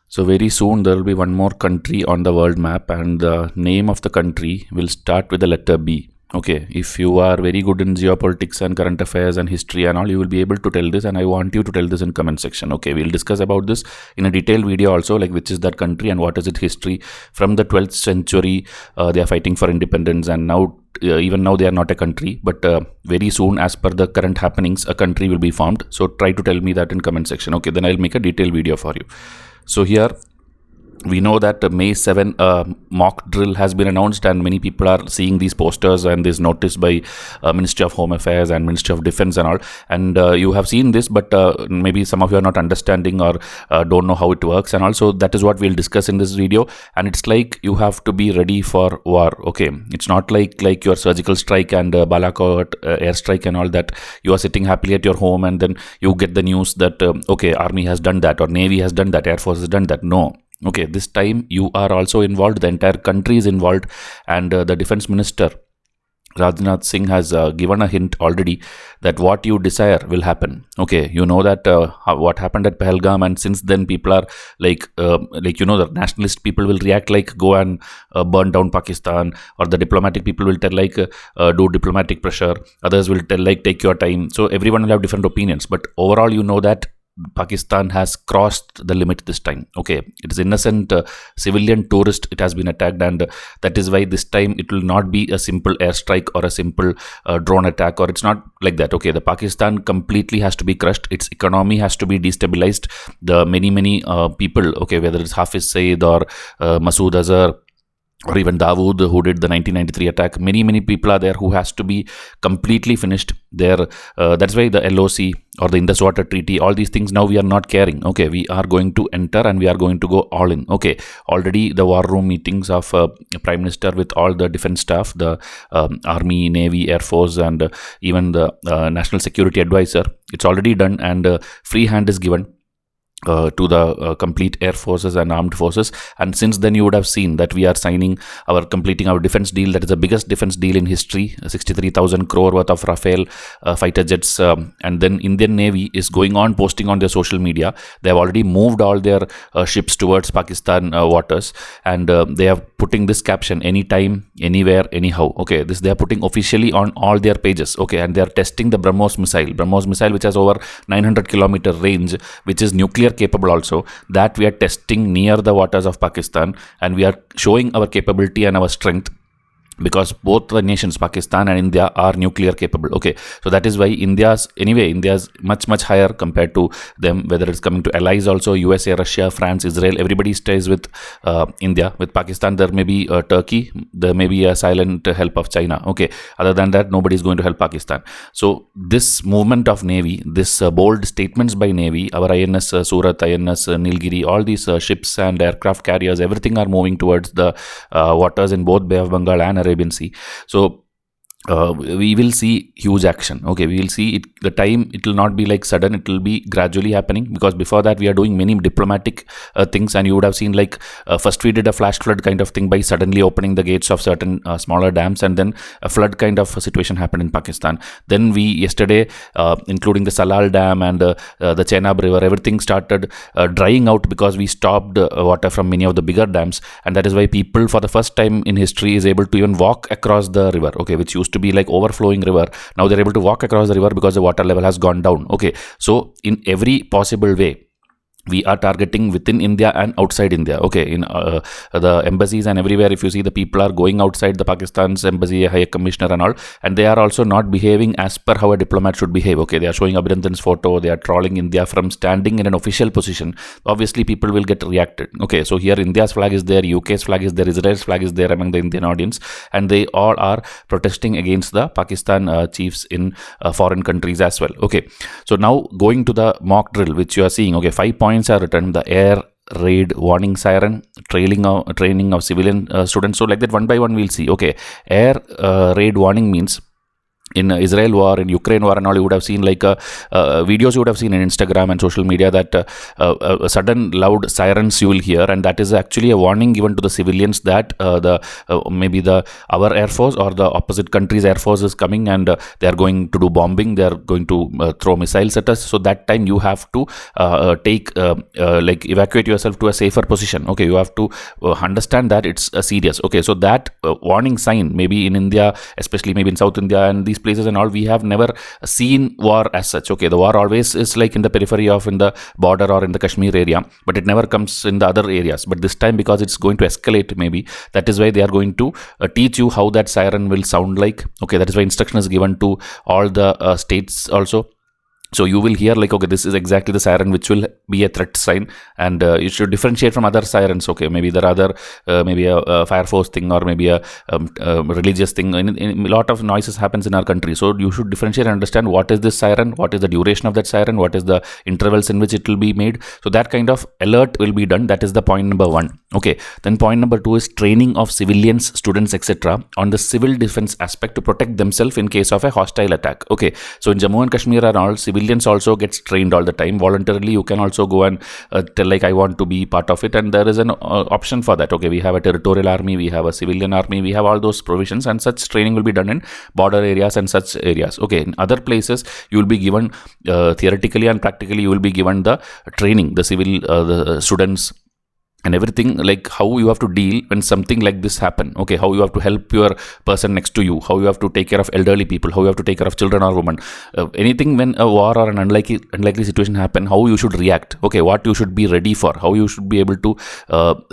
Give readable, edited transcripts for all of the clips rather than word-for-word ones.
So very soon there will be one more country on the world map, and the name of the country will start with the letter B. Okay, if you are very good in geopolitics and current affairs and history and all, you will be able to tell this, and I want you to tell this in comment section. Okay, we'll discuss about this in a detailed video also, like which is that country and what is its history. From the 12th century, they are fighting for independence, and now even now they are not a country, but very soon, as per the current happenings, a country will be formed. So try to tell me that in comment section. Okay, then I'll make a detailed video for you. So here we know that May 7 mock drill has been announced, and many people are seeing these posters and this notice by Ministry of Home Affairs and Ministry of Defense and all, and you have seen this, but maybe some of you are not understanding or don't know how it works, and also that is what we'll discuss in this video. And it's like you have to be ready for war. Okay, it's not like your surgical strike and Balakot airstrike and all that. You are sitting happily at your home and then you get the news that okay, army has done that, or navy has done that, air force has done that. No. Okay, this time you are also involved, the entire country is involved, and the defense minister Rajnath Singh has given a hint already that what you desire will happen. Okay, you know that what happened at Pahalgam, and since then people are like the nationalist people will react like go and burn down Pakistan, or the diplomatic people will tell like do diplomatic pressure. Others will tell like take your time. So everyone will have different opinions, but overall you know that Pakistan has crossed the limit this time. Okay, it is innocent civilian tourist, it has been attacked, and that is why this time it will not be a simple airstrike or a simple drone attack, or it's not like that. Okay, the Pakistan completely has to be crushed, its economy has to be destabilized. The many people, okay, whether it's Hafiz Saeed or Masood Azhar, or even Dawood, who did the 1993 attack, many people are there who has to be completely finished there. That's why the LOC or the Indus Water Treaty, all these things now we are not caring. Okay, we are going to enter and we are going to go all in. Okay, already the war room meetings of Prime Minister with all the defense staff, the Army, Navy, Air Force, and even the National Security Advisor, it's already done, and free hand is given to the complete air forces and armed forces. And since then you would have seen that we are completing our defense deal. That is the biggest defense deal in history, 63,000 crore worth of Rafale fighter jets, and then Indian Navy is going on posting on their social media. They have already moved all their ships towards Pakistan waters, and they are putting this caption: anytime, anywhere, anyhow. Okay, this they are putting officially on all their pages. Okay, and they are testing the BrahMos missile, which has over 900 kilometer range, which is nuclear capable also, that we are testing near the waters of Pakistan, and we are showing our capability and our strength, because both the nations, Pakistan and India, are nuclear capable. Okay, so that is why India's much higher compared to them, whether it's coming to allies also, USA, Russia, France, Israel, everybody stays with India. With Pakistan there may be Turkey, there may be a silent help of China. Okay, other than that nobody is going to help Pakistan. So this movement of Navy, this bold statements by Navy, our INS Surat, INS Nilgiri, all these ships and aircraft carriers, everything are moving towards the waters in both Bay of Bengal and Arabian Sea. So we will see huge action. Okay, we will see it. The time, it will not be like sudden, it will be gradually happening, because before that we are doing many diplomatic things, and you would have seen like first we did a flash flood kind of thing by suddenly opening the gates of certain smaller dams, and then a flood kind of situation happened in Pakistan. Then we yesterday, including the Salal Dam and the Chenab River, everything started drying out because we stopped water from many of the bigger dams, and that is why people for the first time in history is able to even walk across the river. Okay, which used to be like overflowing river, now they're able to walk across the river because the water level has gone down. Okay, so in every possible way we are targeting within India and outside India. Okay, in the embassies and everywhere, if you see, the people are going outside the Pakistan's embassy, High Commissioner and all, and they are also not behaving as per how a diplomat should behave. Okay, they are showing Abhinandan's photo, they are trolling India from standing in an official position. Obviously people will get reacted. Okay, so here India's flag is there, UK's flag is there, Israel's flag is there among the Indian audience, and they all are protesting against the Pakistan chiefs in foreign countries as well. Okay, so now going to the mock drill which you are seeing. Okay, 5 points are written: the air raid warning siren, training of civilian students. So like that, one by one we'll see. Okay, air raid warning means in Israel war, in Ukraine war and all, you would have seen like videos you would have seen in Instagram and social media that sudden loud sirens you will hear, and that is actually a warning given to the civilians that maybe our air force or the opposite country's air force is coming, and they are going to do bombing, they are going to throw missiles at us. So that time you have to evacuate yourself to a safer position. Okay, you have to understand that it's serious. Okay, so that warning sign, maybe in India, especially maybe in South India and these places and all, we have never seen war as such. Okay, the war always is like in the periphery of in the border or in the Kashmir area, but it never comes in the other areas. But this time, because it's going to escalate, maybe that is why they are going to teach you how that siren will sound like. Okay, that is why instruction is given to all the states also. So you will hear like, okay, this is exactly the siren which will be a threat sign, and you should differentiate from other sirens. Okay, maybe there are other, maybe a fire force thing, or maybe a religious thing. In a lot of noises happens in our country. So you should differentiate and understand what is this siren, what is the duration of that siren, what is the intervals in which it will be made. So that kind of alert will be done. That is the point number one. Okay, then point number two is training of civilians, students, etc. on the civil defense aspect to protect themselves in case of a hostile attack. Okay, so in Jammu and Kashmir and all, civilians also gets trained all the time. Voluntarily, you can also go and tell like, I want to be part of it, and there is an option for that. Okay, we have a territorial army, we have a civilian army, we have all those provisions, and such training will be done in border areas and such areas. Okay, in other places, you will be given theoretically and practically, you will be given the training, the civil, the students, and everything, like how you have to deal when something like this happen. Okay, how you have to help your person next to you, how you have to take care of elderly people, how you have to take care of children or women, anything when a war or an unlikely situation happen, how you should react. Okay, what you should be ready for, how you should be able to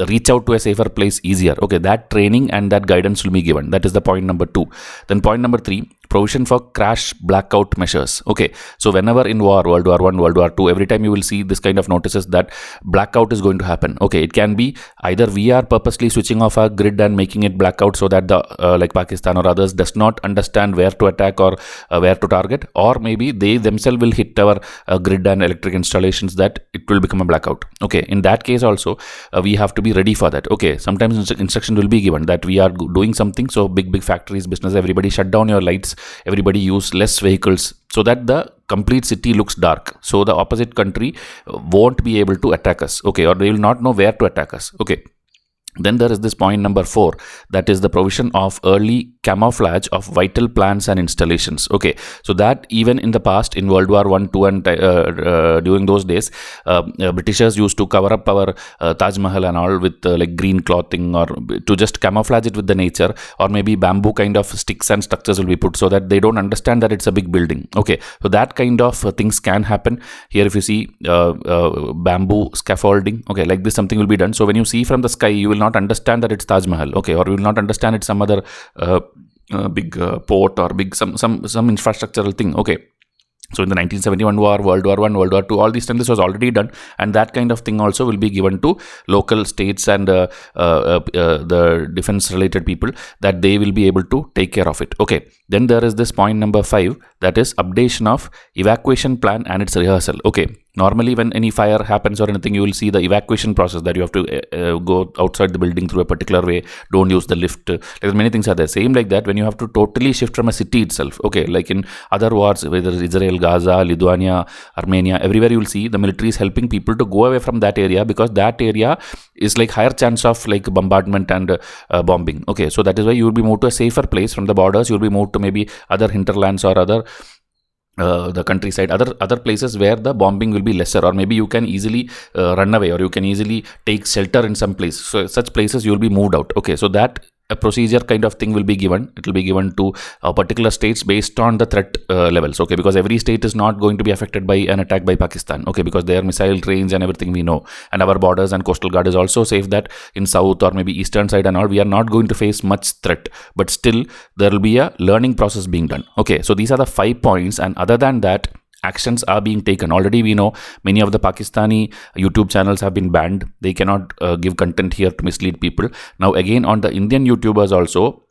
reach out to a safer place easier. Okay, that training and that guidance will be given. That is the point number two. Then point number three, provision for crash blackout measures. Okay, so whenever in war, World War I, World War II, every time you will see this kind of notices that blackout is going to happen. Okay, it can be either we are purposely switching off our grid and making it blackout so that the like Pakistan or others does not understand where to attack or where to target, or maybe they themselves will hit our grid and electric installations, that it will become a blackout. Okay, in that case also we have to be ready for that. Okay, sometimes instruction will be given that we are doing something, so big factories, business, everybody shut down your lights, everybody use less vehicles, so that the complete city looks dark, so the opposite country won't be able to attack us. Okay, or they will not know where to attack us. Okay, then there is this point number 4, that is the provision of early camouflage of vital plants and installations. Okay, so that even in the past, in World War I, II, and during those days, Britishers used to cover up our Taj Mahal and all with like green clothing, or to just camouflage it with the nature, or maybe bamboo kind of sticks and structures will be put so that they don't understand that it's a big building. Okay, so that kind of things can happen. Here if you see bamboo scaffolding, okay, like this something will be done. So when you see from the sky, you will not understand that it's Taj Mahal. Okay, or you will not understand it's some other big port or big some infrastructural thing. Okay, so in the 1971 war, World War I, World War II, all these times this was already done, and that kind of thing also will be given to local states and the defense related people, that they will be able to take care of it. Okay, then there is this point number 5, that is updation of evacuation plan and its rehearsal. Okay, normally when any fire happens or anything, you will see the evacuation process, that you have to go outside the building through a particular way, don't use the lift, like many things are there. Same like that when you have to totally shift from a city itself. Okay, like in other wars, whether Israel, Gaza, Lithuania, Armenia, everywhere you will see the military is helping people to go away from that area, because that area is like higher chance of like bombardment and bombing. Okay, so that is why you will be moved to a safer place from the borders. You will be moved to maybe other hinterlands or other the countryside, other places where the bombing will be lesser, or maybe you can easily run away, or you can easily take shelter in some place. So such places you will be moved out. Okay, so that a procedure kind of thing will be given. It will be given to particular states based on the threat levels. Okay, because every state is not going to be affected by an attack by Pakistan. Okay, because their missile range and everything we know, and our borders and coastal guard is also safe, that in south or maybe eastern side and all, we are not going to face much threat, but still there will be a learning process being done. Okay, so these are the 5 points, and other than that, actions are being taken. Already we know many of the Pakistani YouTube channels have been banned. They cannot give content here to mislead people. Now again, on the Indian YouTubers also,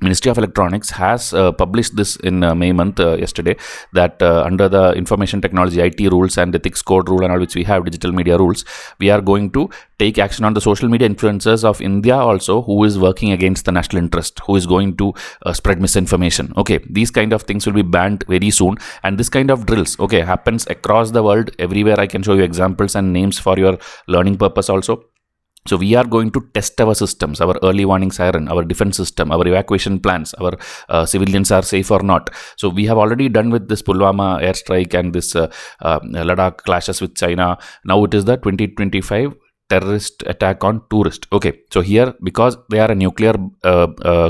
Ministry of Electronics has published this in May month yesterday, that under the Information Technology IT rules and ethics code rule and all, which we have, digital media rules, we are going to take action on the social media influencers of India also, who is working against the national interest, who is going to spread misinformation. Okay, these kind of things will be banned very soon, and this kind of drills, okay, happens across the world everywhere. I can show you examples and names for your learning purpose also. So we are going to test our systems, our early warning siren, our defense system, our evacuation plans, our civilians are safe or not. So we have already done with this Pulwama airstrike and this Ladakh clashes with China. Now it is the 2025 terrorist attack on tourist. Okay, so here, because they are a nuclear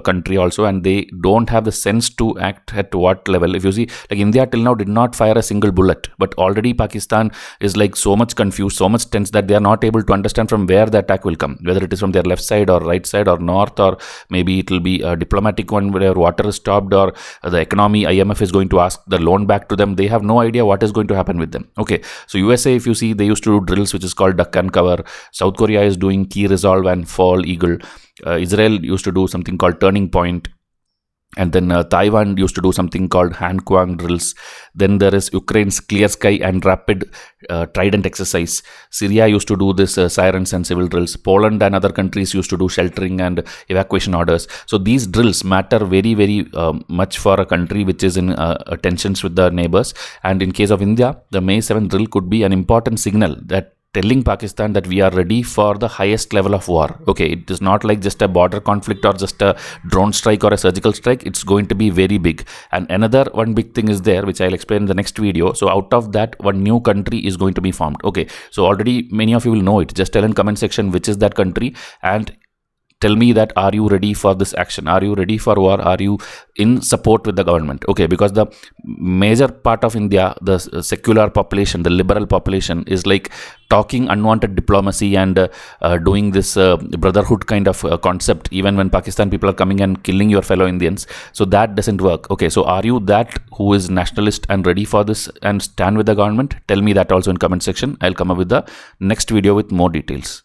country also, and they don't have the sense to act at what level. If you see, like India till now did not fire a single bullet, but already Pakistan is like so much confused, so much tense, that they are not able to understand from where the attack will come, whether it is from their left side or right side or north, or maybe it will be a diplomatic one where water is stopped, or the economy, IMF is going to ask the loan back to them. They have no idea what is going to happen with them. Okay, so USA, if you see, they used to do drills which is called duck and cover. South Korea is doing key resolve and fall eagle. Israel used to do something called turning point. And then Taiwan used to do something called hand quang drills. Then there is Ukraine's clear sky and rapid trident exercise. Syria used to do this sirens and civil drills. Poland and other countries used to do sheltering and evacuation orders. So these drills matter very, very much for a country which is in tensions with the neighbors. And in case of India, the May 7th drill could be an important signal that telling Pakistan that we are ready for the highest level of war. Okay, it is not like just a border conflict or just a drone strike or a surgical strike. It's going to be very big. And another one big thing is there, which I'll explain in the next video. So out of that, one new country is going to be formed. Okay, so already many of you will know it. Just tell in comment section which is that country, and tell me that, are you ready for this action? Are you ready for war? Are you in support with the government? Okay, because the major part of India, the secular population, the liberal population, is like talking unwanted diplomacy and doing this brotherhood kind of concept, even when Pakistan people are coming and killing your fellow Indians. So that doesn't work. Okay, so are you that who is nationalist and ready for this and stand with the government? Tell me that also in comment section. I'll come up with the next video with more details.